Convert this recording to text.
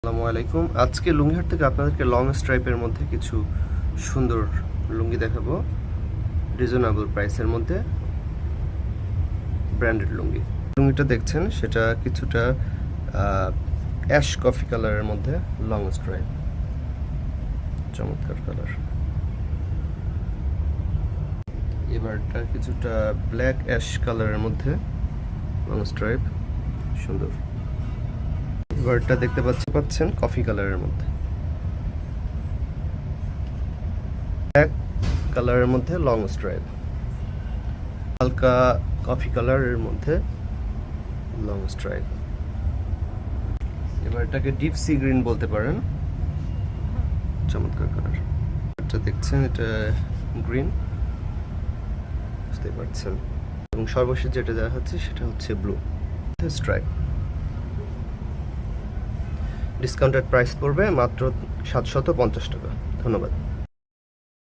আসসালামু আলাইকুম। আজকে লুঙ্গিহাট থেকে আপনাদেরকে লং স্ট্রাইপের মধ্যে কিছু সুন্দর লুঙ্গি দেখাবো, রিজনেবল প্রাইসের মধ্যে ব্র্যান্ডেড লুঙ্গি। লুঙ্গিটা দেখছেন সেটা কিছুটা অ্যাশ কফি কালারের মধ্যে লং স্ট্রাইপ, চমৎকার কালার। এবারটা কিছুটা ব্ল্যাক অ্যাশ কালারের মধ্যে লং স্ট্রাইপ, সুন্দর। এবারটা দেখতে পাচ্ছেন কফি কালারের মধ্যে, ব্ল্যাক কালারের মধ্যে লং স্ট্রাইপ, হালকা কফি কালারের মধ্যে লং স্ট্রাইপ। এবার এটাকে ডিপ সি গ্রিন বলতে পারেন, চমৎকার কালার। এটা দেখছেন এটা গ্রিন, বুঝতে পারছেন। এবং সর্বশেষ যেটা দেখা হচ্ছে সেটা হচ্ছে ব্লু স্ট্রাইপ। ডিসকাউন্টেড প্রাইস পড়বে মাত্র 750 টাকা। ধন্যবাদ।